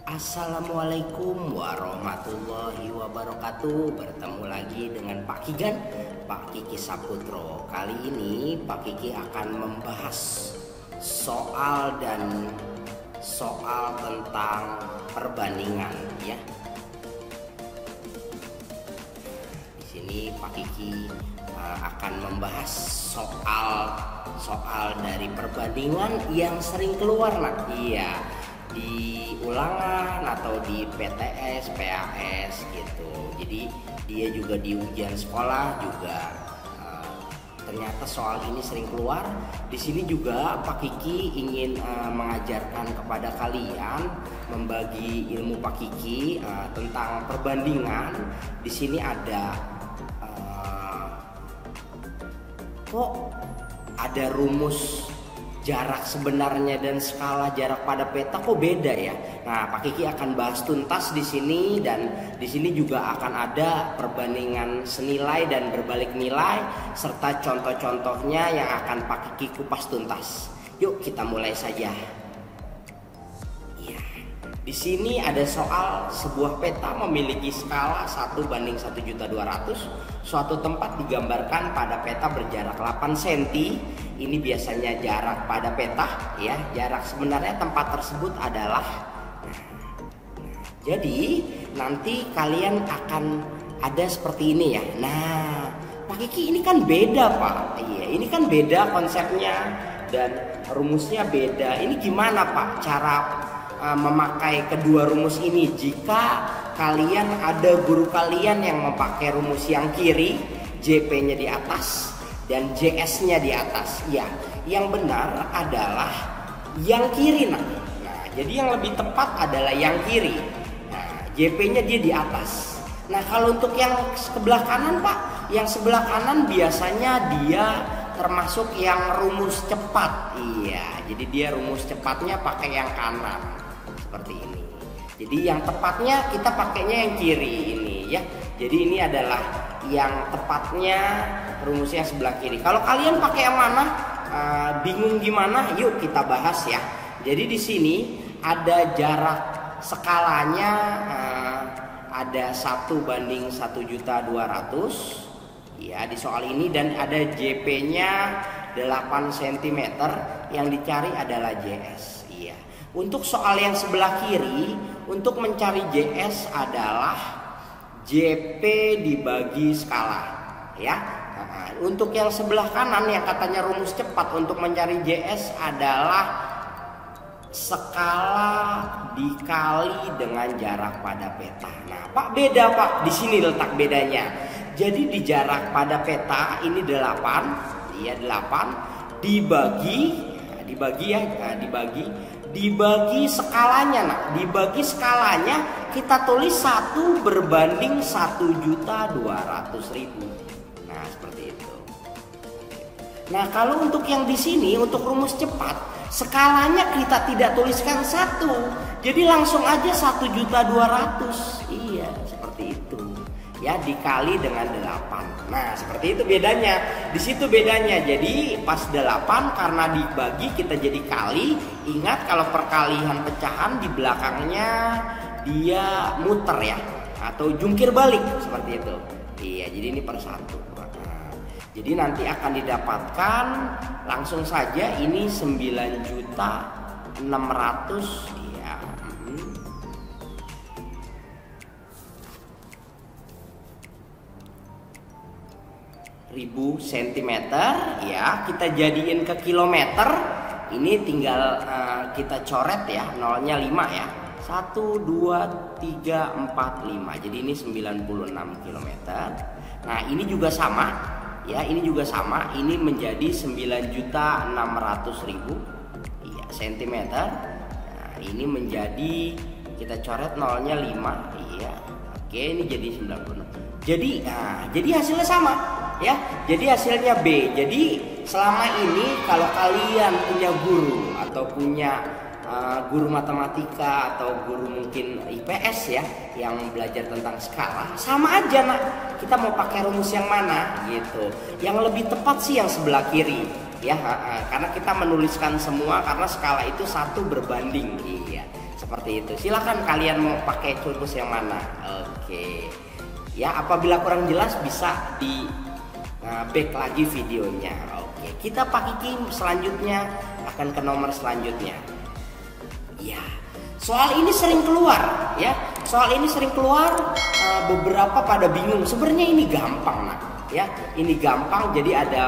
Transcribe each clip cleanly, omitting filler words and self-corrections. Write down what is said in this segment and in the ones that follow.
Assalamualaikum warahmatullahi wabarakatuh. Bertemu lagi dengan Pak Kigan, Pak Kiki Saputro. Kali ini Pak Kiki akan membahas soal tentang perbandingan ya. Di sini Pak Kiki akan membahas soal dari perbandingan yang sering keluar iya di ulangan atau di PTS, PAS gitu. Jadi dia juga di ujian sekolah juga ternyata soal ini sering keluar. Di sini juga Pak Kiki ingin mengajarkan kepada kalian, membagi ilmu Pak Kiki tentang perbandingan. Di sini ada kok ada rumus jarak sebenarnya dan skala jarak pada peta kok beda ya. Nah, Pak Kiki akan bahas tuntas di sini, dan di sini juga akan ada perbandingan senilai dan berbalik nilai serta contoh-contohnya yang akan Pak Kiki kupas tuntas. Yuk kita mulai saja. Ya, di sini ada soal sebuah peta memiliki skala 1:1.200.000. Suatu tempat digambarkan pada peta berjarak 8 cm. Ini biasanya jarak pada peta ya. Jarak sebenarnya tempat tersebut adalah jadi nanti kalian akan ada seperti ini ya. Nah, Pak Kiki ini kan beda Pak. Iya, ini kan beda konsepnya dan rumusnya beda. Ini gimana Pak cara memakai kedua rumus ini jika kalian ada guru kalian yang memakai rumus yang kiri, JP-nya di atas dan JS-nya di atas? Ya, yang benar adalah yang kiri nah. Jadi yang lebih tepat adalah yang kiri. Nah, JP-nya dia di atas. Nah, kalau untuk yang sebelah kanan Pak, yang sebelah kanan biasanya dia termasuk yang rumus cepat. Iya, jadi dia rumus cepatnya pakai yang kanan. Seperti ini. Jadi yang tepatnya kita pakainya yang kiri ini ya. Jadi ini adalah yang tepatnya rumusnya sebelah kiri. Kalau kalian pakai yang mana, bingung gimana? Yuk kita bahas ya. Jadi di sini ada jarak skalanya ada 1:1.200.000 ya di soal ini, dan ada JP-nya 8 cm. Yang dicari adalah JS. Untuk soal yang sebelah kiri, untuk mencari JS adalah JP dibagi skala ya. Nah, untuk yang sebelah kanan yang katanya rumus cepat untuk mencari JS adalah skala dikali dengan jarak pada peta. Nah, Pak beda Pak, di sini letak bedanya. Jadi di jarak pada peta ini 8, iya 8 dibagi skalanya. Nah, dibagi skalanya kita tulis 1:1.200.000. Nah, seperti itu. Nah, kalau untuk yang di sini untuk rumus cepat, skalanya kita tidak tuliskan 1. Jadi langsung aja 1.200.000. Iya, seperti itu. Ya, dikali dengan 8. Nah, seperti itu bedanya. Di situ bedanya. Jadi pas 8 karena dibagi kita jadi kali. Ingat kalau perkalian pecahan di belakangnya dia muter ya, atau jungkir balik seperti itu. Iya, jadi ini per 1. Nah, jadi nanti akan didapatkan langsung saja ini 9.600.000 ya. Centimeter ya, kita jadiin ke kilometer. Ini tinggal kita coret ya, nolnya 5 ya. 1, 2, 3, 4, 5. Jadi ini 96 km. Nah, ini juga sama ya, ini juga sama. Ini menjadi 9.600.000 iya, centimeter. Nah, ini menjadi kita coret nolnya 5 iya. Oke, ini jadi 96. Jadi hasilnya sama ya. Jadi hasilnya B. Jadi selama ini kalau kalian punya guru atau punya guru matematika atau guru mungkin IPS ya yang belajar tentang skala, sama aja nak, kita mau pakai rumus yang mana gitu. Yang lebih tepat sih yang sebelah kiri ya, karena kita menuliskan semua karena skala itu 1 berbanding iya. seperti itu. Silakan kalian mau pakai rumus yang mana. Oke. Ya, apabila kurang jelas bisa di back lagi videonya. Oke, kita Pak Kiki selanjutnya akan ke nomor selanjutnya. Ya, soal ini sering keluar ya. Soal ini sering keluar, beberapa pada bingung. Sebenarnya ini gampang nak. Ya, ini gampang. Jadi ada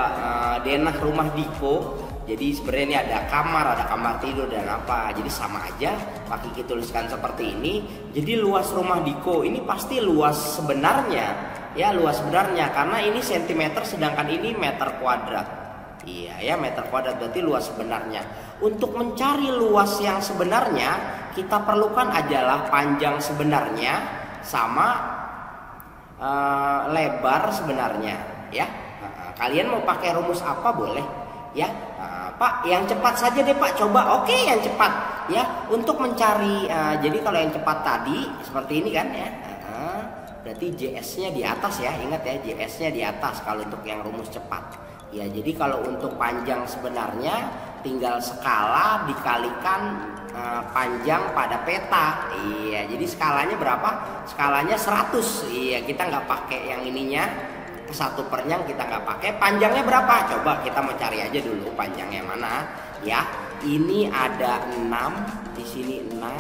denah rumah Diko. Jadi sebenarnya ini ada kamar tidur dan apa. Jadi sama aja. Pak Kiki tuliskan seperti ini. Jadi luas rumah Diko ini pasti luas sebenarnya. Ya, luas sebenarnya karena ini sentimeter sedangkan ini meter kuadrat. Iya ya, meter kuadrat berarti luas sebenarnya. Untuk mencari luas yang sebenarnya, kita perlukan adalah panjang sebenarnya sama lebar sebenarnya ya. Kalian mau pakai rumus apa boleh ya. Pak, yang cepat saja deh Pak, coba. Oke, yang cepat ya. Untuk mencari jadi kalau yang cepat tadi seperti ini kan ya. Berarti JS-nya di atas ya. Ingat ya, JS-nya di atas kalau untuk yang rumus cepat. Ya, jadi kalau untuk panjang sebenarnya tinggal skala dikalikan panjang pada peta. Iya, jadi skalanya berapa? Skalanya 100. Iya, kita nggak pakai yang ininya. 1/nya kita nggak pakai. Panjangnya berapa? Coba kita mau cari aja dulu panjangnya mana. Ya, ini ada 6, di sini 6.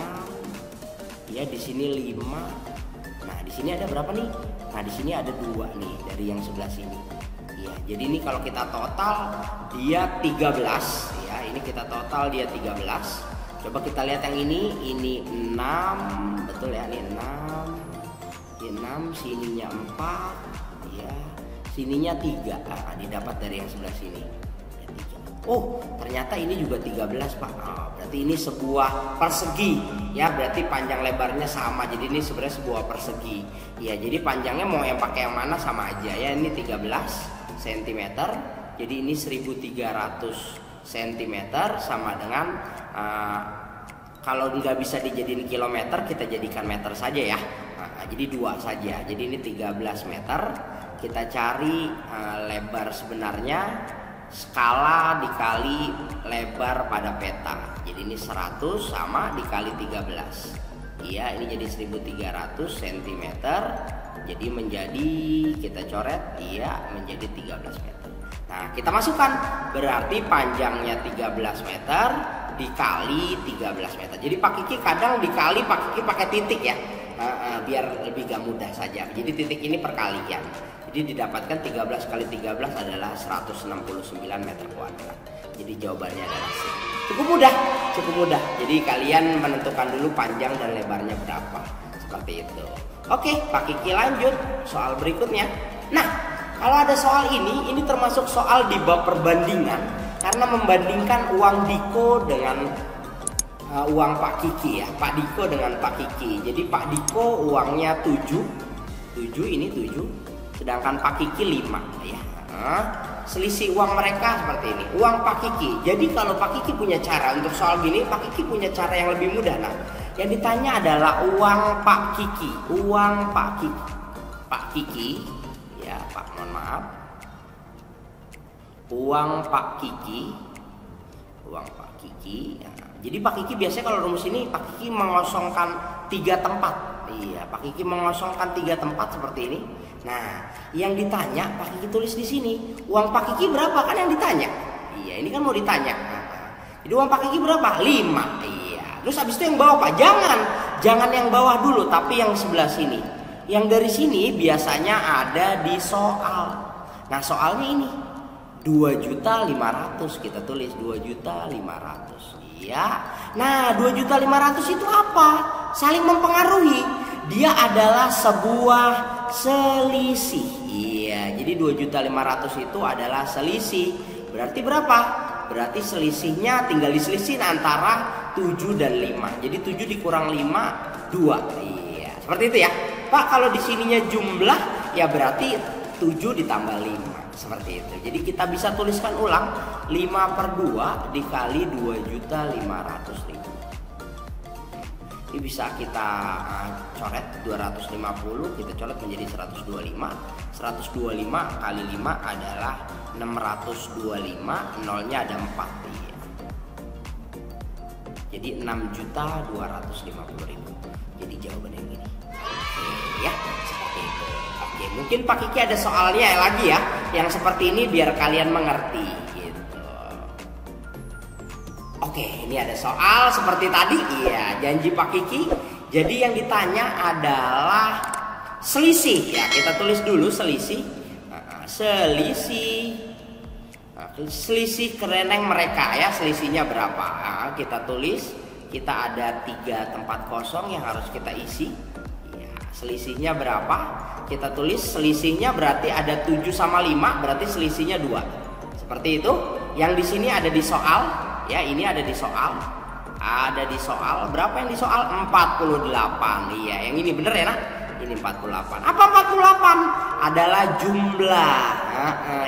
Ya, di sini 5. Nah, di sini ada berapa nih? Nah, di sini ada 2 nih dari yang sebelah sini. Ya, jadi ini kalau kita total dia 13 ya. Ini kita total dia 13. Coba kita lihat yang ini 6, betul ya, ini 6. Ini 6, sininya 4 ya. Sininya 3. Nah, didapat dari yang sebelah sini. Ya, 3. Oh, ternyata ini juga 13, Pak. Berarti ini sebuah persegi ya, berarti panjang lebarnya sama. Jadi ini sebenarnya sebuah persegi. Ya, jadi panjangnya mau yang pakai yang mana sama aja ya. Ini 13 cm. Jadi ini 1300 cm sama dengan kalau nggak bisa dijadiin kilometer kita jadikan meter saja ya. Jadi 2 saja. Jadi ini 13 meter. Kita cari lebar sebenarnya, skala dikali lebar pada peta. Jadi ini 100 sama dikali 13. Iya, ini jadi 1300 cm. Jadi menjadi, kita coret, iya menjadi 13 meter. Nah, kita masukkan, berarti panjangnya 13 meter dikali 13 meter. Jadi Pak Kiki kadang dikali Pak Kiki pakai titik ya, biar lebih gak mudah saja. Jadi titik ini perkalian. Jadi didapatkan 13 kali 13 adalah 169 meter kuadrat. Jadi jawabannya adalah C. Cukup mudah. Jadi kalian menentukan dulu panjang dan lebarnya berapa. Seperti itu. Oke, Pak Kiki lanjut soal berikutnya. Nah, kalau ada soal ini termasuk soal di bab perbandingan. Karena membandingkan uang Diko dengan uang Pak Kiki ya. Pak Diko dengan Pak Kiki. Jadi Pak Diko uangnya 7, ini 7. Sedangkan Pak Kiki 5 ya. Selisih uang mereka seperti ini. Uang Pak Kiki. Jadi kalau Pak Kiki punya cara untuk soal gini, Pak Kiki punya cara yang lebih mudah. Nah, yang ditanya adalah uang Pak Kiki. Uang Pak Kiki. Ya, Pak, mohon maaf. Uang Pak Kiki. Ya. Jadi Pak Kiki biasanya kalau rumus ini Pak Kiki mengosongkan 3 tempat. Iya, Pak Kiki mengosongkan 3 tempat seperti ini. Nah, yang ditanya Pak Kiki tulis di sini. Uang Pak Kiki berapa kan yang ditanya? Iya, ini kan mau ditanya. Jadi uang Pak Kiki berapa? 5. Iya. Terus habis itu yang bawah Pak? Jangan yang bawah dulu, tapi yang sebelah sini. Yang dari sini biasanya ada di soal. Nah, soalnya ini 2.500.000, kita tulis 2.500.000. Iya. Nah, 2.500.000 itu apa? Saling mempengaruhi. Dia adalah sebuah selisih. Iya, jadi 2.500.000 itu adalah selisih. Berarti berapa? Berarti selisihnya tinggal diselisih antara 7 dan 5. Jadi 7 dikurang 5, 2. Iya, seperti itu ya. Pak, kalau di sininya jumlah ya berarti 7 ditambah 5. Seperti itu. Jadi kita bisa tuliskan ulang 5/2 dikali 2.500.000. Ini bisa kita coret 250, kita coret menjadi 125. 125 kali 5 adalah 625, nolnya ada 4. Iya. Jadi 6.250.000. Jadi jawabannya yang ini. Oke ya, seperti itu. Oke, mungkin Pak Kiki ada soalnya lagi ya, yang seperti ini biar kalian mengerti gitu. Oke, ini ada soal seperti tadi. Iya, janji Pak Kiki. Jadi yang ditanya adalah selisih ya. Kita tulis dulu selisih. Selisih kereneng mereka ya, selisihnya berapa? Kita tulis, kita ada 3 tempat kosong yang harus kita isi ya, selisihnya berapa? Kita tulis selisihnya berarti ada 7 sama 5, berarti selisihnya 2. Seperti itu. Yang di sini ada di soal ya, ini ada di soal. Ada di soal, berapa yang di soal? 48. Iya, yang ini bener ya, nah? Ini 48. Apa 48? Adalah jumlah.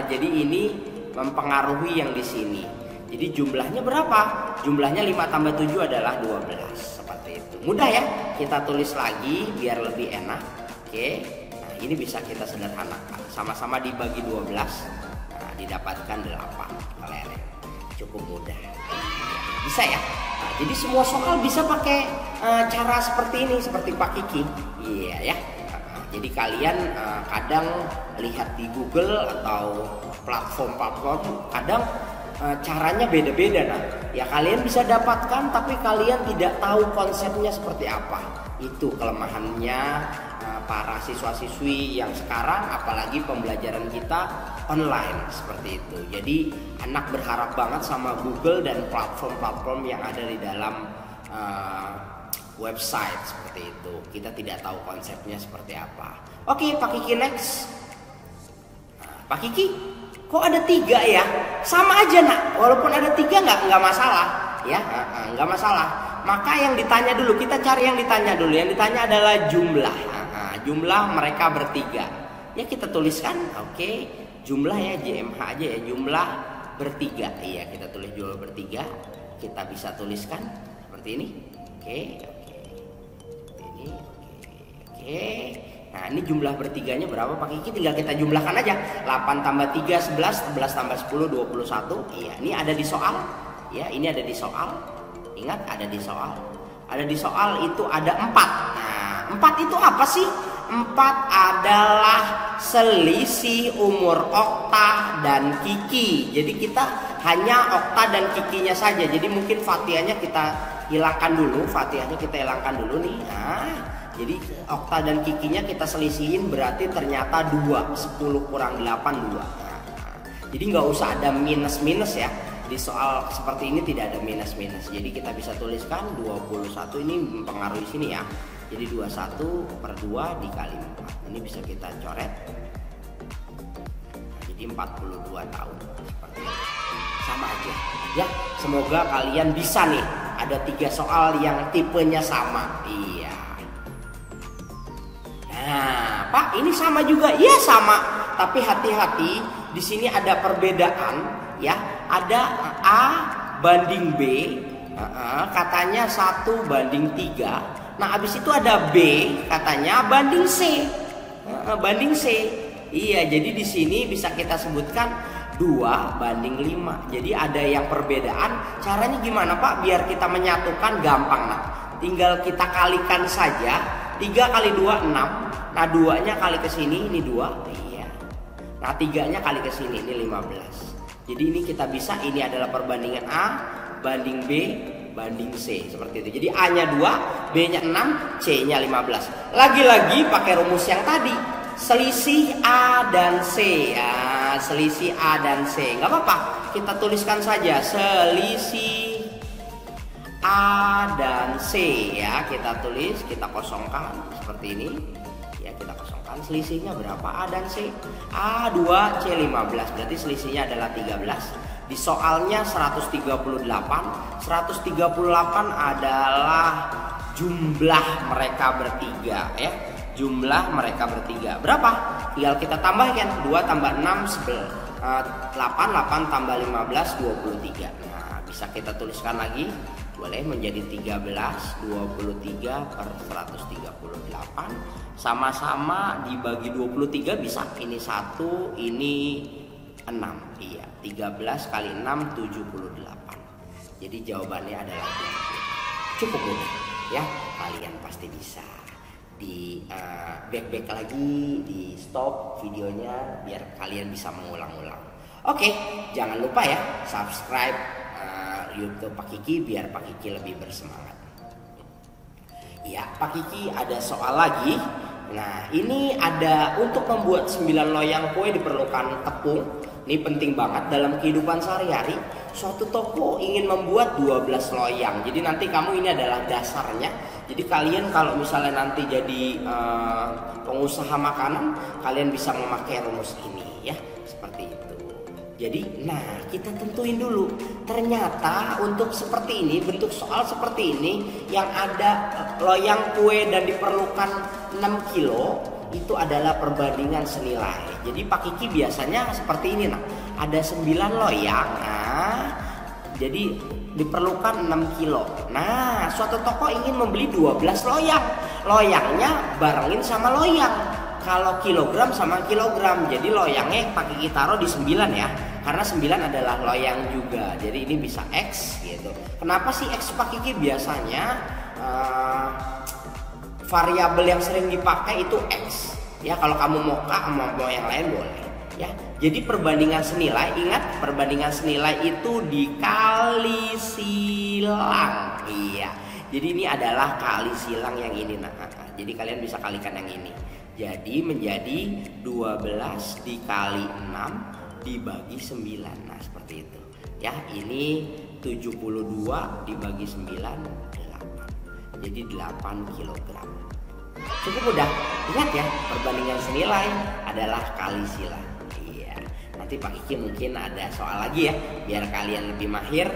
Jadi ini mempengaruhi yang di sini. Jadi jumlahnya berapa? Jumlahnya 5 tambah 7 adalah 12. Seperti itu. Mudah ya? Kita tulis lagi biar lebih enak. Oke. Nah, ini bisa kita sederhanakan. Sama-sama dibagi 12. Nah, didapatkan 8. Kelereng. Cukup mudah. Bisa ya? Nah, jadi semua soal bisa pakai cara seperti ini, seperti Pak Kiki. Iya ya. Jadi kalian kadang lihat di Google atau platform-platform, kadang caranya beda-beda. Nah, ya kalian bisa dapatkan, tapi kalian tidak tahu konsepnya seperti apa. Itu kelemahannya para siswa-siswi yang sekarang, apalagi pembelajaran kita online seperti itu. Jadi anak berharap banget sama Google dan platform-platform yang ada di dalam website seperti itu. Kita tidak tahu konsepnya seperti apa. Oke, Pak Kiki next. Nah, Pak Kiki, kok ada 3 ya? Sama aja nak, walaupun ada 3 nggak masalah ya, nggak masalah. Maka yang ditanya dulu, kita cari yang ditanya dulu. Yang ditanya adalah jumlah. Jumlah mereka bertiga. Ya kita tuliskan, oke. Jumlah ya, JMH aja ya, jumlah bertiga. Iya, kita tulis jumlah bertiga. Kita bisa tuliskan seperti ini. Oke. Nah, ini jumlah bertiganya berapa Pak Kiki? Tinggal kita jumlahkan aja. 8 tambah 3 11, 11 tambah 10 21. Iya, ini ada di soal. Ya, ini ada di soal. Ingat ada di soal. Ada di soal itu ada 4. Nah, 4 itu apa sih? 4 adalah selisih umur Okta dan Kiki. Jadi kita hanya Okta dan Kikinya saja. Jadi mungkin Fatihahnya kita hilangkan dulu. Fatihahnya kita hilangkan dulu nih. Nah, jadi Okta dan Kikinya kita selisihin, berarti ternyata 2. 10 kurang 8 2. Nah, jadi nggak usah ada minus-minus ya. Di soal seperti ini tidak ada minus-minus. Jadi kita bisa tuliskan 21 ini mempengaruhi sini ya. Jadi 21 per 2 dikali 4. Ini bisa kita coret. Nah, jadi 42 tahun. Seperti itu. Sama aja. Ya, semoga kalian bisa nih. Ada 3 soal yang tipenya sama. Iya. Nah, Pak, ini sama juga. Iya sama. Tapi hati-hati, di sini ada perbedaan ya. Ada A banding B. Katanya 1 banding 3. Nah, habis itu ada B, katanya banding C. Banding C. Iya, jadi di sini bisa kita sebutkan 2 banding 5. Jadi ada yang perbedaan. Caranya gimana Pak? Biar kita menyatukan gampang. Nah, tinggal kita kalikan saja. 3 kali 2 6. Nah, 2-nya kali ke sini ini 2. Iya. Nah, 3-nya kali ke sini ini 15. Jadi ini kita bisa, ini adalah perbandingan A banding B banding C seperti itu. Jadi A-nya 2, B-nya 6, C-nya 15. Lagi-lagi pakai rumus yang tadi. Selisih A dan C. Ya, selisih A dan C. Nggak apa-apa. Kita tuliskan saja selisih A dan C ya. Kita tulis, kita kosongkan seperti ini. Ya, kita kosongkan. Selisihnya berapa A dan C? A 2, C 15. Berarti selisihnya adalah 13. Di soalnya 138. 138 adalah jumlah mereka bertiga ya. Jumlah mereka bertiga. Berapa? Tinggal kita tambahkan. 2 tambah 6 8, 8 tambah 15 23. Nah, bisa kita tuliskan lagi. Boleh menjadi 13 23 per 138. Sama-sama dibagi 23 bisa. Ini 1, ini 6. Iya, 13 kali 6 78. Jadi jawabannya adalah 20. Cukup mudah ya, kalian pasti bisa. Di back lagi, di stop videonya biar kalian bisa mengulang-ulang. Oke, jangan lupa ya subscribe YouTube Pak Kiki biar Pak Kiki lebih bersemangat. Ya, Pak Kiki ada soal lagi. Nah, ini ada untuk membuat 9 loyang kue diperlukan tepung. Ini penting banget dalam kehidupan sehari-hari. Suatu toko ingin membuat 12 loyang. Jadi nanti kamu ini adalah dasarnya. Jadi kalian kalau misalnya nanti jadi pengusaha makanan, kalian bisa memakai rumus ini ya, seperti itu. Jadi, nah kita tentuin dulu. Ternyata untuk seperti ini, bentuk soal seperti ini yang ada loyang kue dan diperlukan 6 kilo itu adalah perbandingan senilai. Jadi Pak Kiki biasanya seperti ini, nah ada 9 loyang, nah jadi diperlukan 6 kilo. Nah, suatu toko ingin membeli 12 loyang. Loyangnya barengin sama loyang. Kalau kilogram sama kilogram, jadi loyangnya Pak Kiki taruh di 9 ya, karena 9 adalah loyang juga. Jadi ini bisa X gitu. Kenapa sih X Pak Kiki? Biasanya variabel yang sering dipakai itu X. Ya, kalau kamu mau K mau yang lain boleh. Ya, jadi perbandingan senilai, ingat perbandingan senilai itu dikali silang. Iya. Jadi ini adalah kali silang yang ini. Nah, jadi kalian bisa kalikan yang ini. Jadi menjadi 12 dikali 6 dibagi 9. Nah, seperti itu. Ya, ini 72 dibagi 9 8. Jadi 8 kilogram. Cukup mudah. Ingat ya, perbandingan senilai adalah kali silang. Iya. Nanti Pak Kiki mungkin ada soal lagi ya, biar kalian lebih mahir.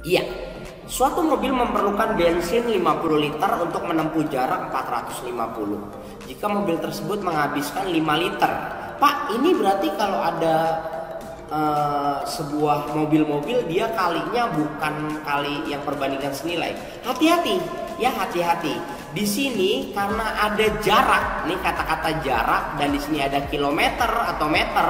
Iya. Suatu mobil memerlukan bensin 50 liter untuk menempuh jarak 450. Jika mobil tersebut menghabiskan 5 liter. Pak, ini berarti kalau ada sebuah mobil-mobil dia kalinya bukan kali yang perbandingan senilai. Hati-hati, ya hati-hati. Di sini karena ada jarak, nih kata-kata jarak dan di sini ada kilometer atau meter,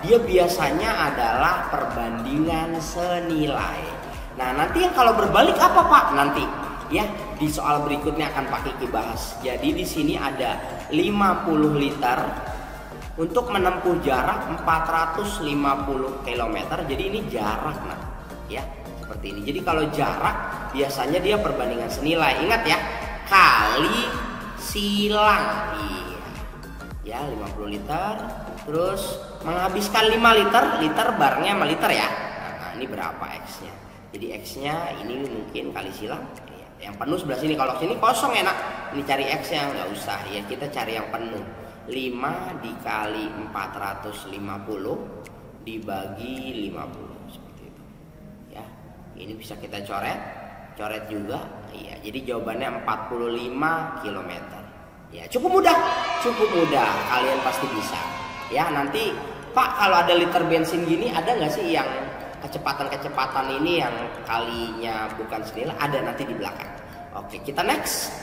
dia biasanya adalah perbandingan senilai. Nah, nanti yang kalau berbalik apa Pak? Nanti ya di soal berikutnya akan Pak Kiki bahas. Jadi di sini ada 50 liter untuk menempuh jarak 450 km. Jadi ini jarak nah, ya seperti ini. Jadi kalau jarak biasanya dia perbandingan senilai. Ingat ya, kali silang. Iya. Ya, 50 liter terus menghabiskan 5 liter, liter barengnya sama liter ya. Nah, ini berapa X-nya? Jadi X-nya ini mungkin kali silang. Yang penuh sebelah sini, kalau sini kosong enak. Ini cari X-nya nggak usah ya, kita cari yang penuh. 5 dikali 450 dibagi 50 seperti itu. Ya, ini bisa kita coret juga. Iya, jadi jawabannya 45 km. Ya, cukup mudah. Kalian pasti bisa. Ya, nanti Pak kalau ada liter bensin gini ada nggak sih yang kecepatan ini yang kalinya bukan senilai? Ada nanti di belakang. Oke, kita next.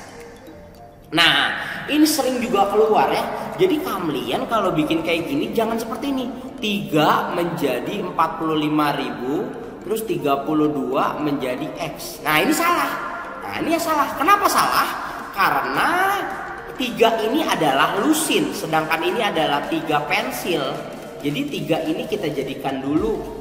Nah, ini sering juga keluar ya. Jadi kalian kalau bikin kayak gini jangan seperti ini. 3 menjadi 45.000 terus 32 menjadi X. Nah, ini salah. Nah, ini yang salah. Kenapa salah? Karena 3 ini adalah lusin, sedangkan ini adalah 3 pensil. Jadi 3 ini kita jadikan dulu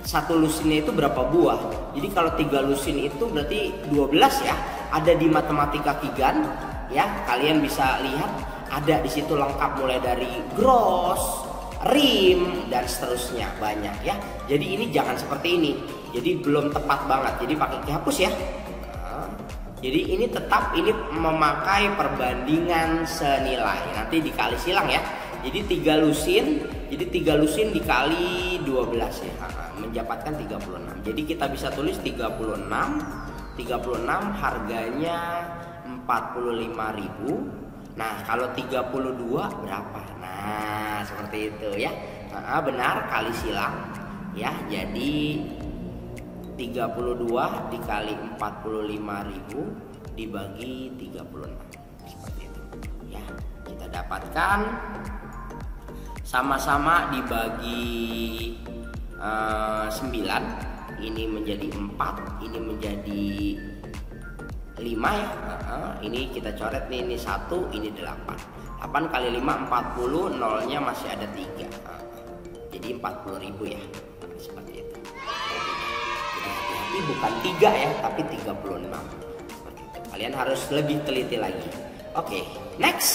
satu lusinnya itu berapa buah. Jadi kalau 3 lusin itu berarti 12 ya. Ada di matematika Kigan ya, kalian bisa lihat ada di situ lengkap mulai dari gross, rim dan seterusnya banyak ya. Jadi ini jangan seperti ini. Jadi belum tepat banget. Jadi pakai hapus ya. Nah, jadi ini tetap ini memakai perbandingan senilai. Nanti dikali silang ya. Jadi 3 lusin, jadi 3 lusin dikali 12 ya, mendapatkan 36. Jadi kita bisa tulis 36 harganya 45.000. Nah, kalau 32 berapa? Nah, seperti itu ya. Benar, kali silang ya. Jadi 32 dikali 45.000 dibagi 36. Seperti itu ya. Kita dapatkan sama-sama dibagi 9 Ini menjadi 4, ini menjadi 5 ya. Ini kita coret nih, ini 1, ini 8. 8 kali 5 40, nolnya masih ada 3. Jadi 40.000 ya. Seperti itu. Jadi hati-hati, bukan 3 ya, tapi 36. Seperti itu. Kalian harus lebih teliti lagi. Oke, next.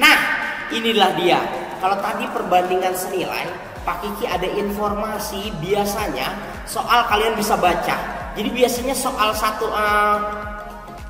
Nah, inilah dia. Kalau tadi perbandingan senilai, Pak Kiki ada informasi biasanya soal kalian bisa baca. Jadi biasanya soal satu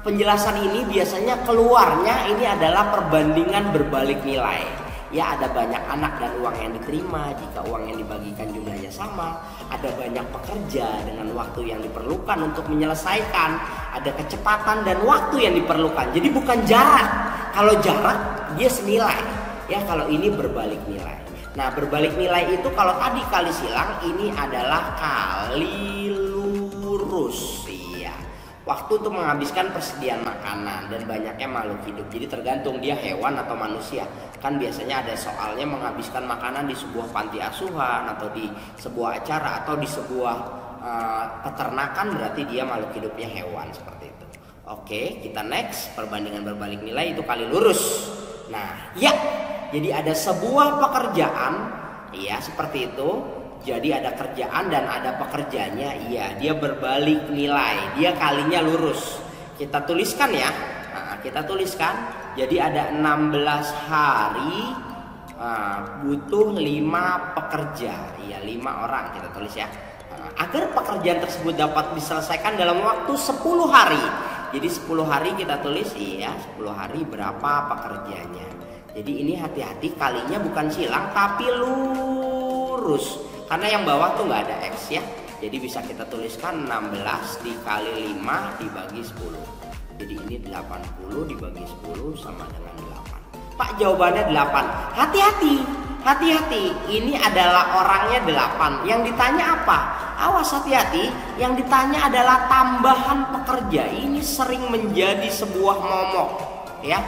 penjelasan ini biasanya keluarnya ini adalah perbandingan berbalik nilai. Ya, ada banyak anak dan uang yang diterima jika uang yang dibagikan jumlahnya sama. Ada banyak pekerja dengan waktu yang diperlukan untuk menyelesaikan. Ada kecepatan dan waktu yang diperlukan. Jadi bukan jarak. Kalau jarak dia senilai. Ya, kalau ini berbalik nilai. Nah, berbalik nilai itu kalau tadi kali silang, ini adalah kali lurus. Waktu untuk menghabiskan persediaan makanan dan banyaknya makhluk hidup. Jadi tergantung dia hewan atau manusia. Kan biasanya ada soalnya menghabiskan makanan di sebuah panti asuhan atau di sebuah acara atau di sebuah peternakan, berarti dia makhluk hidupnya hewan seperti itu. Oke, kita next. Perbandingan berbalik nilai itu kali lurus. Nah, ya. Jadi ada sebuah pekerjaan, ya seperti itu. Jadi ada kerjaan dan ada pekerjanya, iya dia berbalik nilai, dia kalinya lurus. Kita tuliskan ya, kita tuliskan. Jadi ada 16 hari, butuh 5 pekerja, iya 5 orang kita tulis ya. Agar pekerjaan tersebut dapat diselesaikan dalam waktu 10 hari. Jadi 10 hari kita tulis, iya 10 hari berapa pekerjanya. Jadi ini hati-hati, kalinya bukan silang tapi lurus. Karena yang bawah tuh nggak ada X ya. Jadi bisa kita tuliskan 16 dikali 5 dibagi 10. Jadi ini 80 dibagi 10 sama dengan 8. Pak, jawabannya 8. Hati-hati, hati-hati. Ini adalah orangnya 8. Yang ditanya apa? Awas, hati-hati. Yang ditanya adalah tambahan pekerja. Ini sering menjadi sebuah momok ya.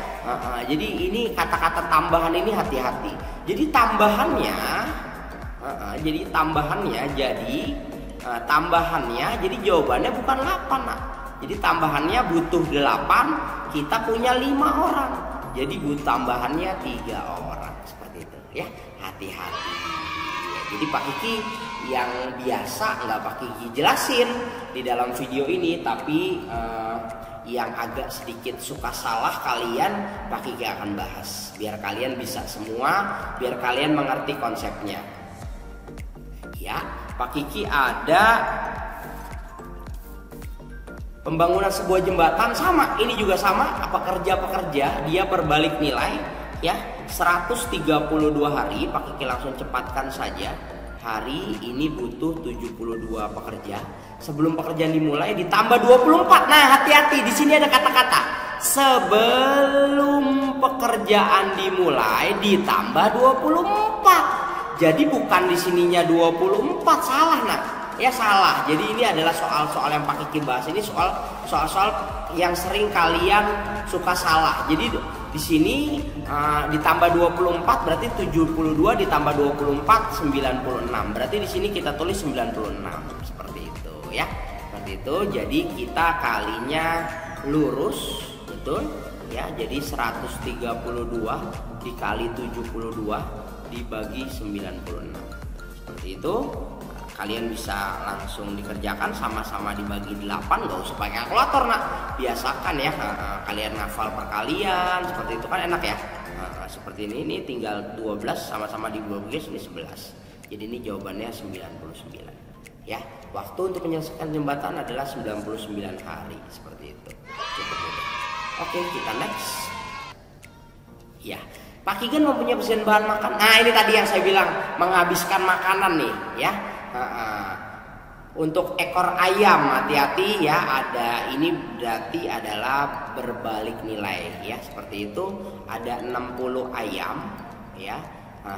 Jadi ini kata-kata tambahan ini hati-hati. Jadi tambahannya jadi jawabannya bukan 8 nak. Jadi tambahannya butuh 8, kita punya 5 orang. Jadi tambahannya 3 orang seperti itu ya. Hati-hati ya. Jadi Pak Kiki yang biasa nggak Pak Kiki jelasin di dalam video ini, tapi yang agak sedikit suka salah kalian Pak Kiki akan bahas biar kalian bisa semua, biar kalian mengerti konsepnya. Ya, Pak Kiki ada pembangunan sebuah jembatan sama, ini juga sama, pekerja-pekerja dia berbalik nilai ya, 132 hari. Pak Kiki langsung cepatkan saja. Hari ini butuh 72 pekerja. Sebelum pekerjaan dimulai ditambah 24. Nah, hati-hati, di sini ada kata-kata sebelum pekerjaan dimulai ditambah 24. Jadi bukan di sininya 24, salah nak. Ya salah. Jadi ini adalah soal-soal yang Pak Kiki bahas. Ini soal-soal yang sering kalian suka salah. Jadi di sini ditambah 24 berarti 72 ditambah 24 96. Berarti di sini kita tulis 96 seperti itu ya. Seperti itu. Jadi kita kalinya lurus, betul? Ya, jadi 132 dikali 72 dibagi 96. Seperti itu. Kalian bisa langsung dikerjakan, sama-sama dibagi 8, nggak usah pakai kalkulator nak. Biasakan ya, kalian ngafal perkalian seperti itu kan enak ya. Seperti ini tinggal 12 sama-sama dibagi ini 11. Jadi ini jawabannya 99 ya. Waktu untuk menyelesaikan jembatan adalah 99 hari seperti itu. Cukup mudah. Oke, kita next. Ya, Pak Kigen mempunyai persediaan bahan makan. Nah, ini tadi yang saya bilang menghabiskan makanan nih ya. Untuk ekor ayam hati-hati ya, ada ini berarti adalah berbalik nilai ya, seperti itu. Ada 60 ayam ya,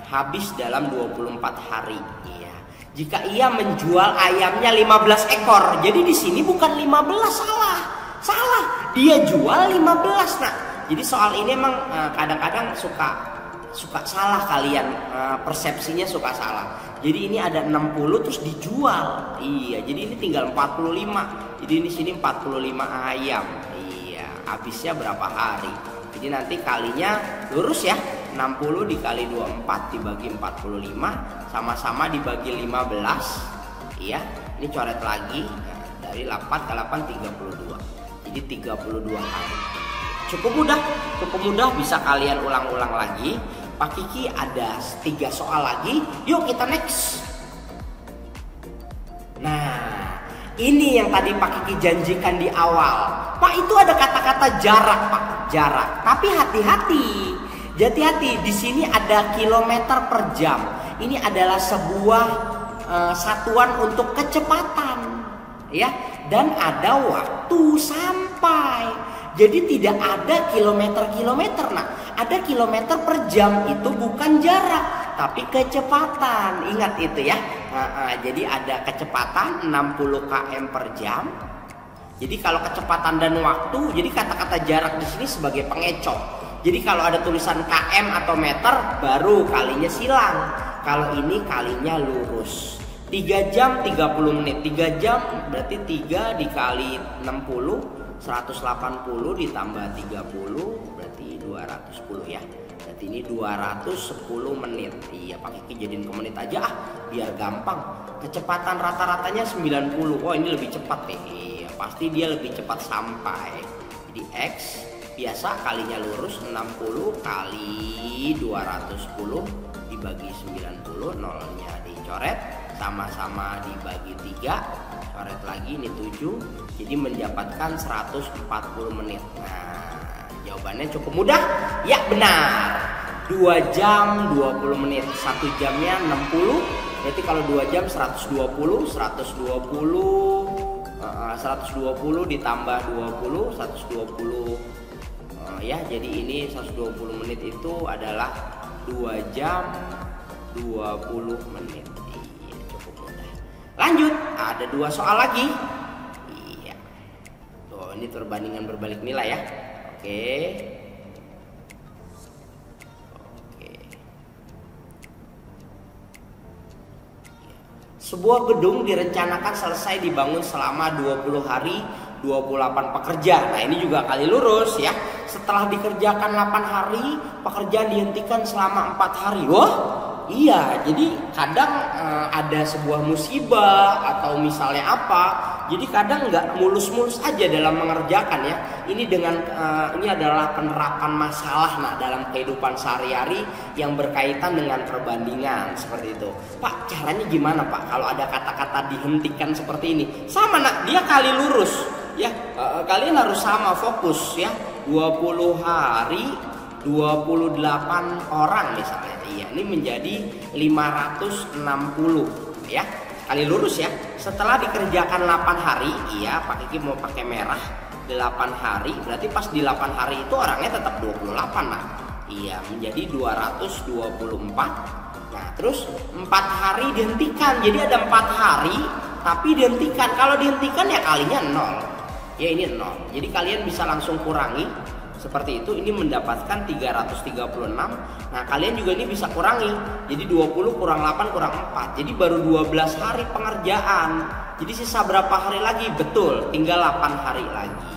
habis dalam 24 hari ya. Jika ia menjual ayamnya 15 ekor, jadi di sini bukan 15, salah, dia jual 15 nah. Jadi soal ini emang kadang-kadang suka suka salah kalian, persepsinya suka salah. Jadi ini ada 60 terus dijual. Iya, jadi ini tinggal 45. Jadi di sini 45 ayam. Iya, habisnya berapa hari? Jadi nanti kalinya lurus ya. 60 dikali 24 dibagi 45 sama-sama dibagi 15. Iya, ini coret lagi. Nah, dari 8 ke 8 32. Jadi 32 hari. Cukup mudah bisa kalian ulang-ulang lagi. Pak Kiki ada 3 soal lagi. Yuk kita next. Nah, ini yang tadi Pak Kiki janjikan di awal. Pak, itu ada kata-kata jarak, Pak. Jarak. Tapi hati-hati. Hati-hati, di sini ada kilometer per jam. Ini adalah sebuah satuan untuk kecepatan, ya. Dan ada waktu sampai. Jadi tidak ada kilometer-kilometer. Nah, ada kilometer per jam, itu bukan jarak, tapi kecepatan. Ingat itu ya. Jadi ada kecepatan 60 km per jam. Jadi kalau kecepatan dan waktu, jadi kata-kata jarak di sini sebagai pengecoh. Jadi kalau ada tulisan km atau meter, baru kalinya silang. Kalau ini kalinya lurus. 3 jam 30 menit. 3 jam berarti 3 dikali 60, 180 ditambah 30 berarti 210 ya. Berarti ini 210 menit. Iya, pakai kejadian ke menit aja biar gampang. Kecepatan rata-ratanya 90. Oh, ini lebih cepat nih. Iya, pasti dia lebih cepat sampai. Jadi X biasa kalinya lurus, 60 kali 210 dibagi 90, nolnya dicoret, sama-sama dibagi 3, coret lagi ini 7, jadi mendapatkan 140 menit. Nah, jawabannya cukup mudah. Ya, benar. 2 jam 20 menit. 1 jamnya 60. Berarti kalau 2 jam 120 ditambah 20 120. Ya, jadi ini 120 menit itu adalah 2 jam 20 menit. Iya, cukup mudah. Lanjut, ada 2 soal lagi. Iya. Tuh, ini perbandingan berbalik nilai ya. Oke. Sebuah gedung direncanakan selesai dibangun selama 20 hari 28 pekerja. Nah, ini juga kali lurus ya. Setelah dikerjakan 8 hari, pekerjaan dihentikan selama 4 hari. Wah, iya. Jadi kadang ada sebuah musibah atau misalnya apa. Jadi kadang nggak mulus-mulus aja dalam mengerjakan ya. Ini dengan ini adalah penerapan masalah dalam kehidupan sehari-hari yang berkaitan dengan perbandingan seperti itu. Pak, caranya gimana Pak? Kalau ada kata-kata dihentikan seperti ini, sama dia kali lurus ya. Kalian harus sama fokus ya. 20 hari 28 orang misalnya. Iya, ini menjadi 560 ya. Kali lurus ya. Setelah dikerjakan 8 hari, iya, Pak Kiki mau pakai merah. 8 hari, berarti pas di 8 hari itu orangnya tetap 28 nah. Iya, menjadi 224. Nah, terus 4 hari dihentikan. Jadi ada 4 hari tapi dihentikan. Kalau dihentikan ya kalinya 0. Ya, ini 0. Jadi kalian bisa langsung kurangi seperti itu. Ini mendapatkan 336. Nah, kalian juga ini bisa kurangi. Jadi 20 kurang 8 kurang 4. Jadi baru 12 hari pengerjaan. Jadi sisa berapa hari lagi? Betul, tinggal 8 hari lagi.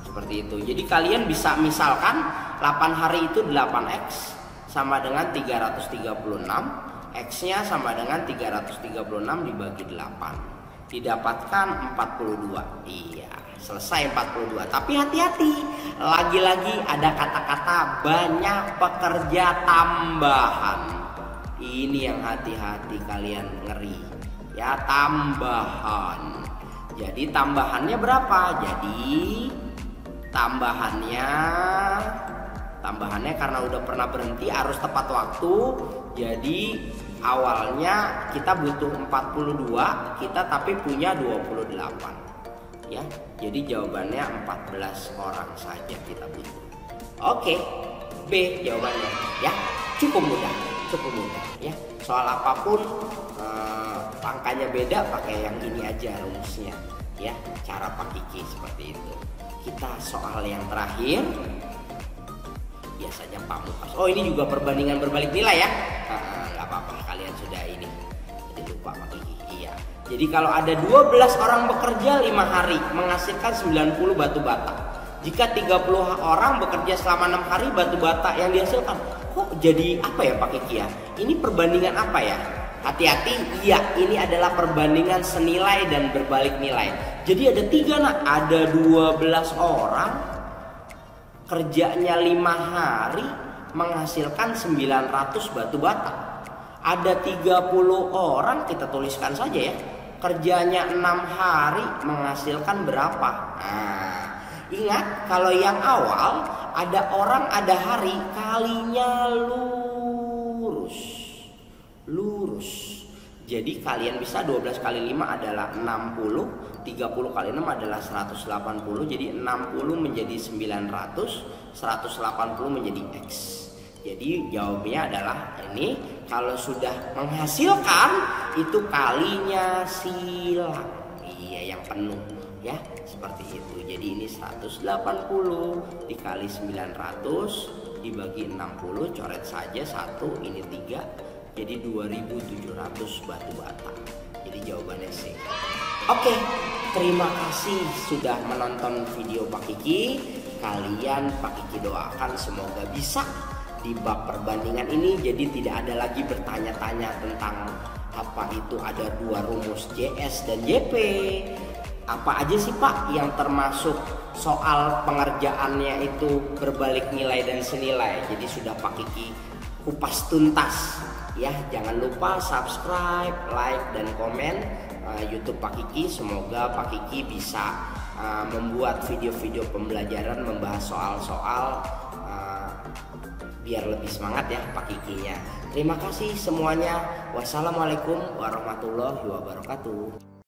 Seperti itu. Jadi kalian bisa misalkan 8 hari itu 8x sama dengan 336. X-nya sama dengan 336 dibagi 8. Didapatkan 42. Iya, selesai 42. Tapi hati-hati, lagi-lagi ada kata-kata banyak pekerja tambahan. Ini yang hati-hati kalian ngeri ya, tambahan. Jadi tambahannya berapa? Jadi tambahannya karena udah pernah berhenti harus tepat waktu. Jadi awalnya kita butuh 42, kita tapi punya 28 ya. Jadi jawabannya 14 orang saja kita butuh. Oke, B jawabannya ya. Cukup mudah ya. Soal apapun angkanya beda, pakai yang ini aja rumusnya ya. Cara Pak Kiki seperti itu. Kita soal yang terakhir. biasanya pamungkas. Oh ini juga perbandingan berbalik nilai ya. Nggak apa-apa, kalian sudah ini. Jadi lupa Pak Kiki. Iya. Jadi kalau ada 12 orang bekerja 5 hari menghasilkan 90 batu bata. Jika 30 orang bekerja selama 6 hari, batu bata yang dihasilkan kok jadi apa ya Pak Kiki ya? Ini perbandingan apa ya? Hati-hati, iya ini adalah perbandingan senilai dan berbalik nilai. Jadi ada 3 nak, ada 12 orang kerjanya 5 hari menghasilkan 900 batu bata. Ada 30 orang, kita tuliskan saja ya, kerjanya 6 hari menghasilkan berapa. Nah, ingat kalau yang awal ada orang ada hari kalinya lurus. Jadi kalian bisa 12 kali 5 adalah 60, 30 kali 6 adalah 180. Jadi 60 menjadi 900, 180 menjadi X. Jadi jawabnya adalah ini. Kalau sudah menghasilkan itu kalinya silang. Iya, yang penuh ya, seperti itu. Jadi ini 180 dikali 900 dibagi 60, coret saja 1, ini 3. Jadi 2700 batu bata. Jadi jawabannya C. Oke, terima kasih sudah menonton video Pak Kiki. Kalian Pak Kiki doakan semoga bisa di bab perbandingan ini. Jadi tidak ada lagi bertanya-tanya tentang apa itu ada 2 rumus JS dan JP. Apa aja sih Pak yang termasuk soal pengerjaannya itu berbalik nilai dan senilai. Jadi sudah Pak Kiki kupas tuntas. Ya, jangan lupa subscribe, like, dan komen YouTube Pak Kiki. Semoga Pak Kiki bisa membuat video-video pembelajaran membahas soal-soal biar lebih semangat ya Pak Kikinya. Terima kasih semuanya. Wassalamualaikum warahmatullahi wabarakatuh.